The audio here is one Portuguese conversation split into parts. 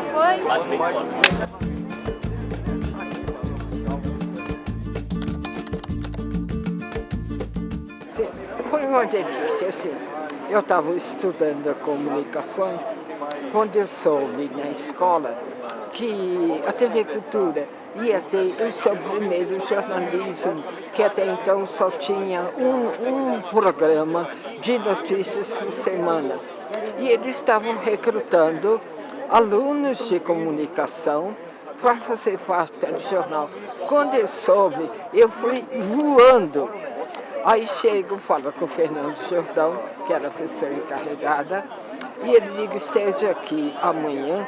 Já foi? Sim, foi uma delícia, assim. Eu estava estudando comunicações quando eu soube na escola que a TV Cultura ia ter o seu primeiro jornalismo, que até então só tinha um programa de notícias por semana. E eles estavam recrutando alunos de comunicação para fazer parte do jornal. Quando eu soube, eu fui voando. Aí chego, falo com o Fernando Jordão, que era a pessoa encarregada, e ele diz: esteja aqui amanhã,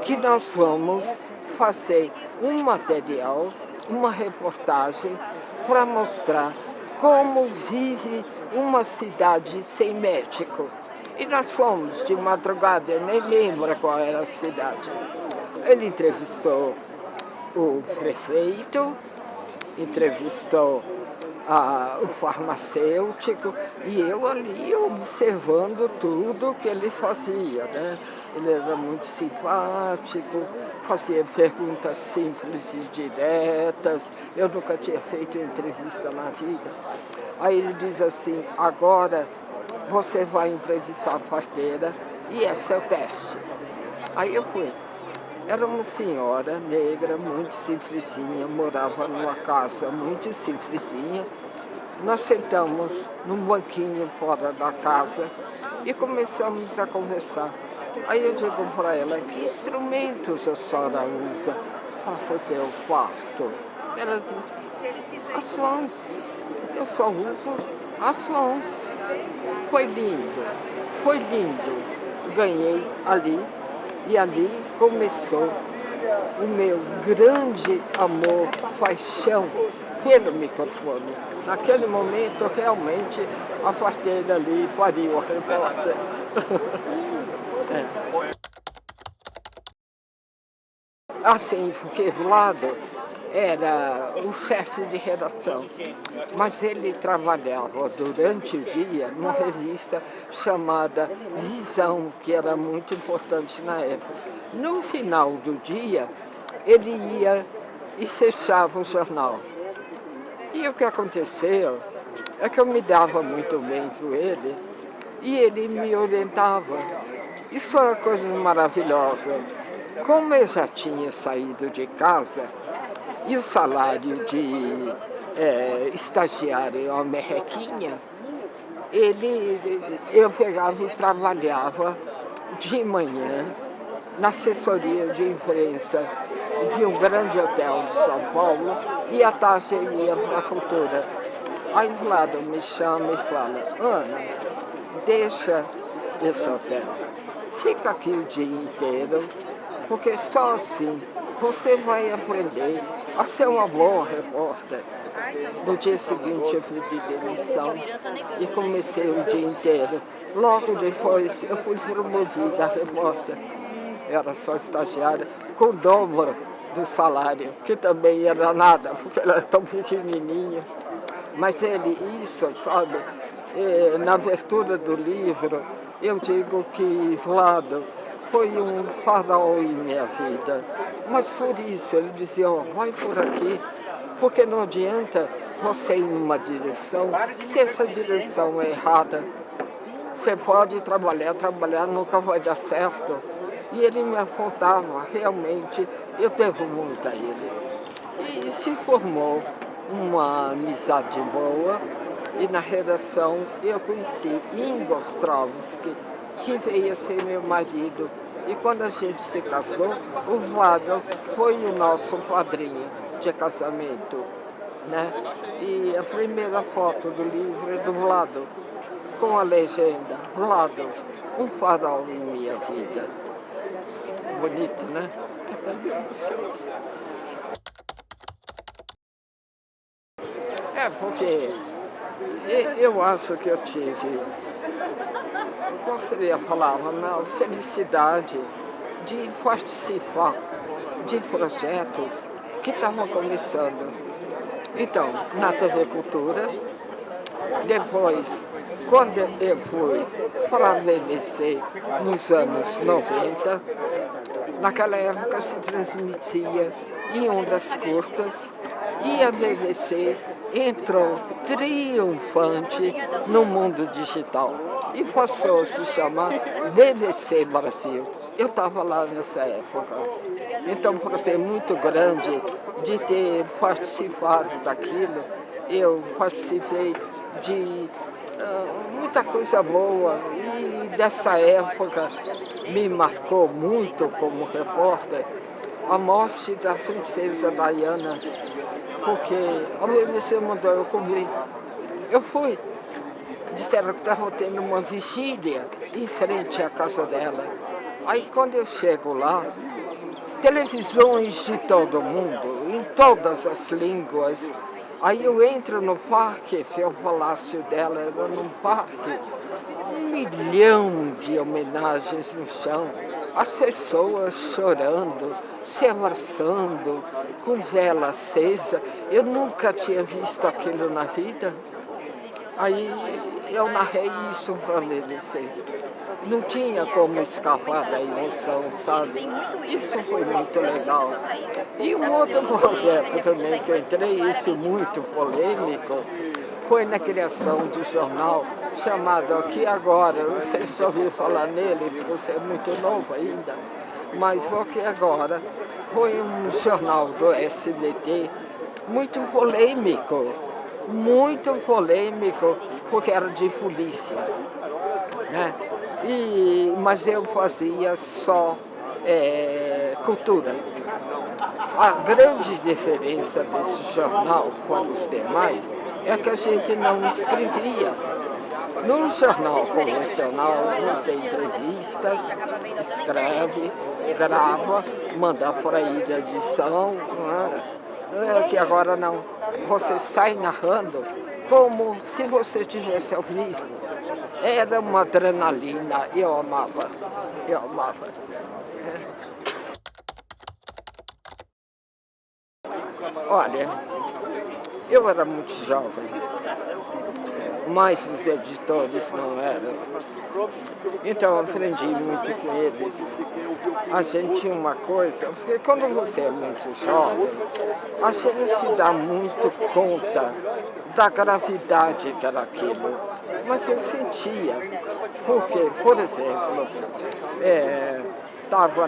que nós vamos fazer um material, uma reportagem, para mostrar como vive uma cidade sem médico. E nós fomos de madrugada, eu nem lembro qual era a cidade. Ele entrevistou o prefeito, entrevistou o farmacêutico, e eu ali observando tudo que ele fazia, né? Ele era muito simpático, fazia perguntas simples e diretas. Eu nunca tinha feito entrevista na vida. Aí ele diz assim: agora você vai entrevistar a parteira e esse é o teste. Aí eu fui. Era uma senhora negra, muito simplesinha, morava numa casa muito simplesinha. Nós sentamos num banquinho fora da casa e começamos a conversar. Aí eu digo para ela: que instrumentos a senhora usa para fazer o parto? Ela diz: as mãos. Eu só uso as mãos. Foi lindo, foi lindo. Ganhei ali. E ali começou o meu grande amor, paixão pelo microfone. Naquele momento, realmente, a parteira ali pariu a repórter. Assim, porque Vlado era o chefe de redação, mas ele trabalhava durante o dia numa revista chamada Visão, que era muito importante na época. No final do dia, ele ia e fechava o jornal. E o que aconteceu é que eu me dava muito bem com ele e ele me orientava. Isso era uma coisa maravilhosa. Como eu já tinha saído de casa, e o salário de estagiário é uma merrequinha, eu pegava e trabalhava de manhã na assessoria de imprensa de um grande hotel de São Paulo, e à tarde eu ia para a Cultura. Aí o Vlado me chama e fala: Ana, deixa esse hotel, fica aqui o dia inteiro, porque só assim você vai aprender a ser uma boa repórter. No dia seguinte eu pedi demissão e comecei o dia inteiro. Logo depois eu fui promovida a repórter. Eu era só estagiária, com o dobro do salário, que também era nada, porque ela era tão pequenininha. Mas isso, sabe, na abertura do livro, eu digo que Vlado foi um farol em minha vida. Mas por isso ele dizia: vai por aqui, porque não adianta você ir numa direção, se essa direção é errada. Você pode trabalhar, nunca vai dar certo. E ele me apontava, realmente, eu devo muito a ele. E se formou uma amizade boa, e na redação eu conheci Ingo Ostrovsky, que veio a ser meu marido. E quando a gente se casou, o Vlado foi o nosso padrinho de casamento, né? E a primeira foto do livro é do Vlado, com a legenda: Vlado, um farol em minha vida. Bonito, né? Porque eu acho que eu tive, qual seria a palavra, não, felicidade de participar de projetos que estavam começando. Então, na TV Cultura, depois, quando eu fui para a BBC nos anos 90, Naquela época se transmitia em ondas curtas e a BBC entrou triunfante no mundo digital e passou a se chamar BBC Brasil. Eu estava lá nessa época. Então, por ser muito grande de ter participado daquilo, eu participei de muita coisa boa e dessa época me marcou muito como repórter a morte da princesa Diana, porque a BBC mandou eu cobrir. Eu fui, disseram que estava tendo uma vigília em frente à casa dela. Aí quando eu chego lá, televisões de todo mundo, em todas as línguas. Aí eu entro no parque, que é o palácio dela, era num parque, 1 milhão de homenagens no chão, as pessoas chorando, se abraçando, com vela acesa. Eu nunca tinha visto aquilo na vida. Aí eu narrei isso para a BBC. Não tinha como escapar da emoção, sabe? Isso foi muito legal. E um outro projeto também que eu entrei, isso muito polêmico, foi na criação do jornal chamado Aqui Agora. Não sei se já ouviu falar nele, porque você é muito novo ainda. Mas o Aqui Agora foi um jornal do SBT muito polêmico, porque era de polícia, né? Mas eu fazia só cultura. A grande diferença desse jornal com os demais é que a gente não escrevia. No jornal convencional, você entrevista, escreve, grava, manda por aí da edição. Que agora não. Você sai narrando como se você estivesse ao vivo. Era uma adrenalina, eu amava. Olha, eu era muito jovem, mas os editores não eram. Então eu aprendi muito com eles. A gente tinha uma coisa, porque quando você é muito jovem, a gente não se dá muito conta da gravidade que era aquilo. Mas eu sentia, porque, por exemplo, estava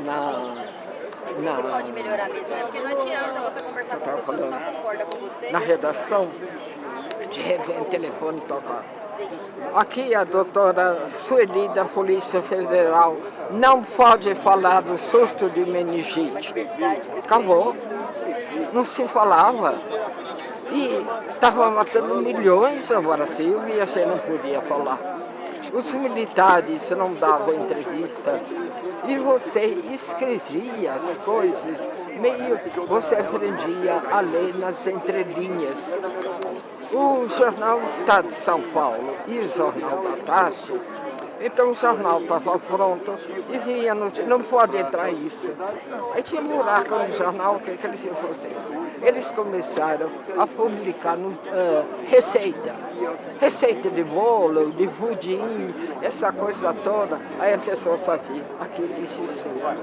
Não pode melhorar mesmo, né? Porque não adianta você conversar com a pessoa que só concorda com você. Na redação, de repente o telefone tocar. Aqui a doutora Sueli da Polícia Federal não pode falar do surto de meningite. Acabou. Não se falava. E estava matando milhões no Brasil e a gente não podia falar. Os militares não davam entrevista e você escrevia as coisas, você aprendia a ler nas entrelinhas. O jornal Estado de São Paulo e o jornal da Tarde, então o jornal estava pronto e vinha não pode entrar isso. Aí tinha um buraco no jornal, o que eles iam fazer? Eles começaram a publicar receita de bolo, de pudim, essa coisa toda. Aí a pessoa sabia, aqui tem censura.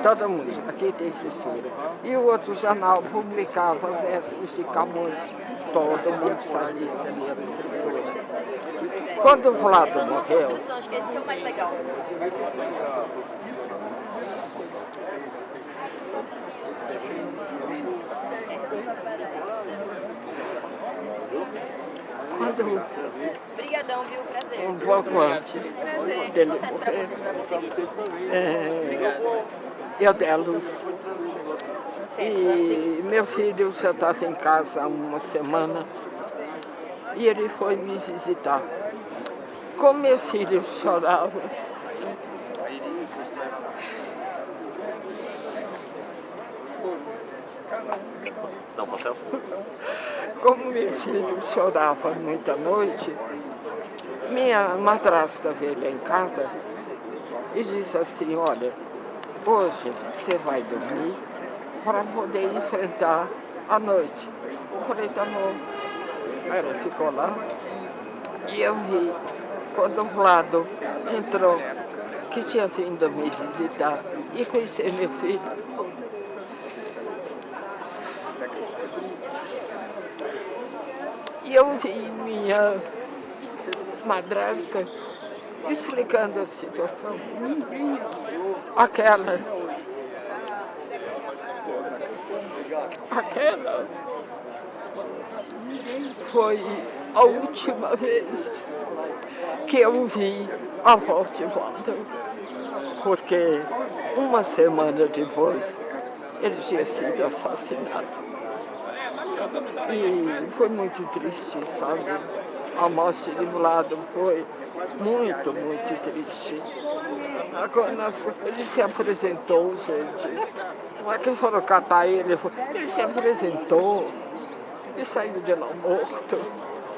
Todo mundo, aqui tem censura. E o outro jornal publicava versos de Camões. Todo mundo sabia que ali era censura. Quando o Vlado morreu... Acho que esse que é o mais legal. Obrigadão, viu? Prazer. Um pouco antes dele morrer, eu dei a luz. E meu filho já estava em casa há uma semana e ele foi me visitar. Como meu filho chorava. Como meu filho chorava muita noite, minha madrasta veio lá em casa e disse assim, olha, hoje você vai dormir para poder enfrentar a noite. Eu falei, tá bom. Aí ela ficou lá e eu vi quando o Vlado entrou que tinha vindo me visitar e conhecer meu filho. E eu vi minha madrasta explicando a situação. Aquela foi a última vez que eu vi a voz de Walter, porque uma semana depois ele tinha sido assassinado. E foi muito triste, sabe? A morte de Vlado foi muito, muito triste. Agora, ele se apresentou, gente. Não é que foram catar ele se apresentou. Ele saiu de lá morto.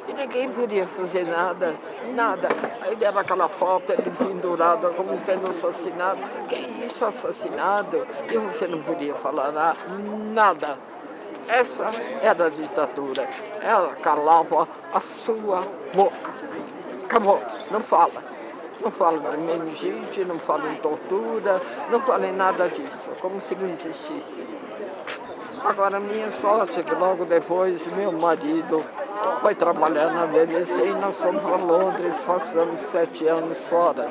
E ninguém podia fazer nada, nada. Aí deram aquela foto, ele pendurado como tendo assassinado. Que isso, assassinado? E você não podia falar nada. Essa era a ditadura. Ela calava a sua boca. Acabou, não fala. Não fala em meningite, não fala em tortura, não fala em nada disso, como se não existisse. Agora, a minha sorte é que logo depois meu marido foi trabalhar na BBC e nós fomos para Londres, passamos 7 anos fora.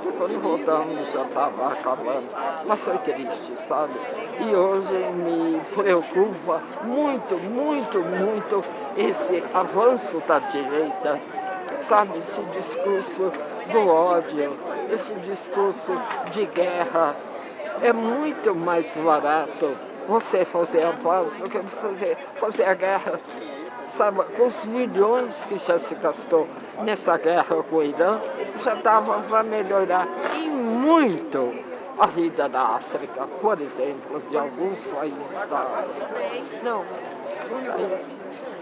E quando voltamos já estava acabando, mas foi triste, sabe? E hoje me preocupa muito, muito, muito esse avanço da direita, sabe? Esse discurso do ódio, esse discurso de guerra. É muito mais barato você fazer a paz do que você fazer a guerra. Sabe, com os milhões que já se gastou nessa guerra com o Irã, já dava para melhorar e muito a vida da África, por exemplo, de alguns países da África. Não,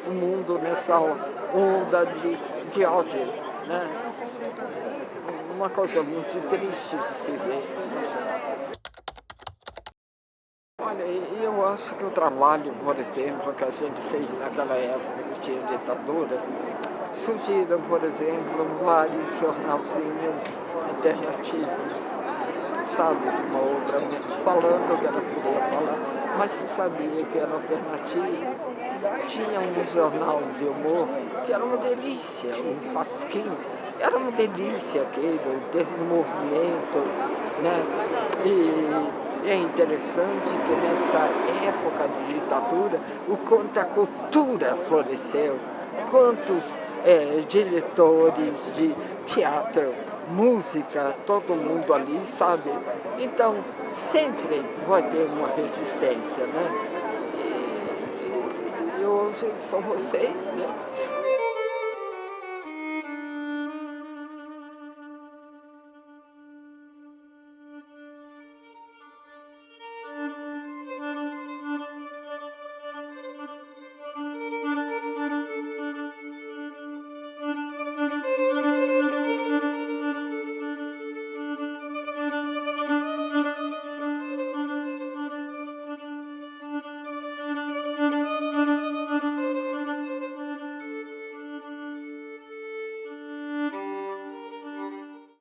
o mundo nessa onda de ódio, né? Uma coisa muito triste de se ver. Olha, eu acho que o trabalho, por exemplo, que a gente fez naquela época que tinha ditadura, surgiram, por exemplo, vários jornalzinhos alternativos, sabe, uma outra, falando que ela podia falar, mas se sabia que era alternativo. Tinha um jornal de humor que era uma delícia, um fasquinho, era uma delícia aquele, teve um movimento, né? E é interessante que nessa época de ditadura, o quanto a cultura floresceu, quantos diretores de teatro, música, todo mundo ali, sabe? Então, sempre vai ter uma resistência, né? E hoje são vocês, né?